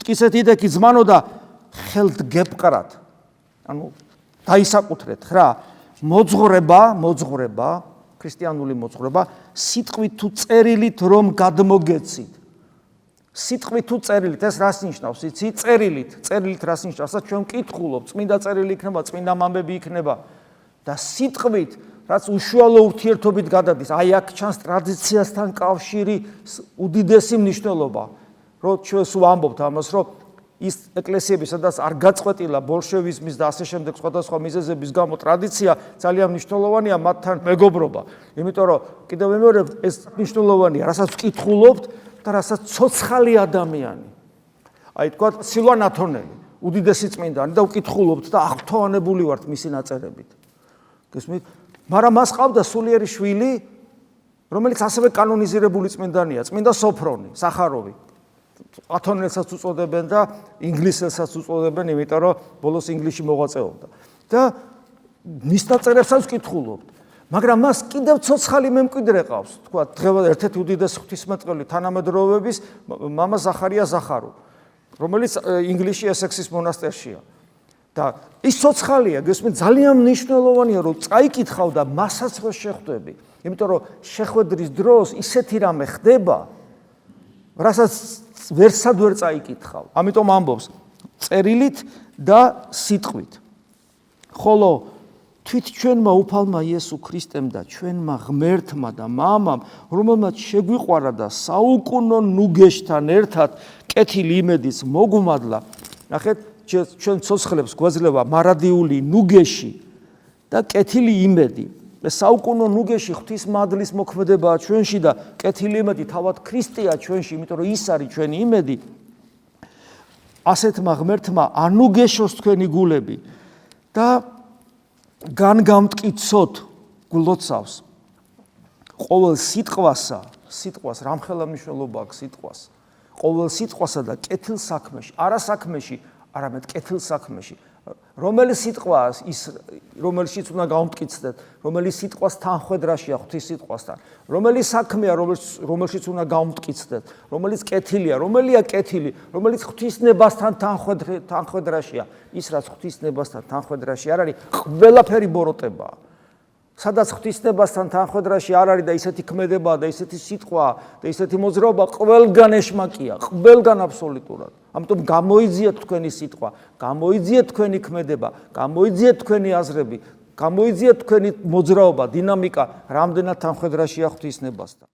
ისეთი ზმანოდა ხელთ გეპყრათ. ანუ დაისაკუთრეთ რა, მოძღვრება, ქრისტიანული მოძღვრება, სიტყვით თუ წერილით რომ გადმოგეცით. სიტყვით თუ წერილით, ეს რას ნიშნავს, იცი? წერილით რას ნიშნავს? რასაც ჩვენ ვკითხულობთ, წმინდა წერილი იქნება, წმინდა მამები იქნება და სიტყვით, რაც უშუალო ურთიერთობით გადადის, აი აქ ჩანს ტრადიციასთან კავშირი უდიდესი მნიშვნელობა. რომ ჩვენ სულ ამბობთ ამას, რომ ის ეკლესიები, სადაც არ გაწყვეტილა ბოლშევიზმის და ასე შემდეგ სხვადასხვა მიზეზების გამო ტრადიცია ძალიან მნიშვნელოვანია მათთან მეგობრობა. იმიტომ რომ კიდევ მეორე ეს მნიშვნელოვანია, რასაც ვკითხულობთ და რასაც ცოცხალი ადამიანი. აი თქვა სილვან ათონელი, უდიდესი წმინდანი და ვკითხულობთ და აღფრთოვანებული ვართ მისი ნაწერებით. გესმით? მაგრამ მას ყავდა სულიერი შვილი, რომელიც ასევე კანონიზირებული წმინდანია, წმინდა სოფრონი, სახაროვი. ათონელსაც უწოდებენ და ინგლისელსაც უწოდებენ, იმიტომ რომ ბოლოს ინგლისში მოღვაწეობდა. და მის ნაწერებსაც ვკითხულობთ. მაგრამ მას კიდევ ცოცხალი მემკვიდრე ყავს, თქვა დღევანდელ ერთ-ერთი უდიდესი ღვთისმეტყველი თანამედროვეების მამა ზახარია ზახარო, რომელიც ინგლისში ესექსის მონასტერშია. და ის ცოცხალია, გესმით, ძალიან მნიშვნელოვანია, რომ წაიკითხავ და მასაც რო შეხვდები. იმიტომ რომ შეხვედრის დროს ისეთი რამე ხდება, რასაც ვერსად ვერ წაიკითხავ. ამიტომ ამბობს წერილით და სიტყვით. ხოლო თვით ჩვენმა უფალმა იესო ქრისტემ და ჩვენმა ღმერთმა და მამამ, რომელმაც შეგვიყვარა და საუკუნო ნუგეშთან ერთად კეთილი იმედის მოგვმადლა. ნახეთ, ჩვენ ცოცხლებს გვეძლება მარადიული ნუგეში და კეთილი იმედი. საუკუნო ნუგეში ღვთისმადლის მოქმედებაა ჩვენში და კეთილი იმედი თავად ქრისტეა ჩვენში, იმიტომ რომ ის არის ჩვენი იმედი. ასეთმა ღმერთმა ანუგეშოს თქვენი გულები და განგამტკიცოთ გლოცავს ყოველ სიტყვას რამხელა მნიშვნელობა აქვს სიტყვას. ყოველ სიტყვასა და კეთილ საქმეში, არა საქმეში, არამედ კეთილ საქმეში. რომელი სიტყვაა ის, რომელშიც უნდა გავმტკიცდეთ, რომელი სიტყვას თანხვედრაშია ღვთის სიტყვასთან, რომელი საქმეა, რომელშიც უნდა გავმტკიცდეთ, რომელიც კეთილია, რომელია კეთილი, რომელიც ღვთისნებასთან თანხვედრაშია, ის რაც ღვთისნებასთან თანხვედრაში არ არის, ყველაფერი ბოროტებაა. სადაც ღვთისნებასთან თანხვედრაში არ არის და ისეთი ქმედებაა და ისეთი სიტყვაა და ისეთი მოძრაობა ყველგან ეშმაკია, ყველგან აბსოლუტურად. ამიტომ გამოიძიეთ თქვენი სიტყვა, გამოიძიეთ თქვენი ქმედება, გამოიძიეთ თქვენი აზრები, გამოიძიეთ თქვენი მოძრაობა, დინამიკა, რამდენად თანხვედრაშია ღვთისნებასთან.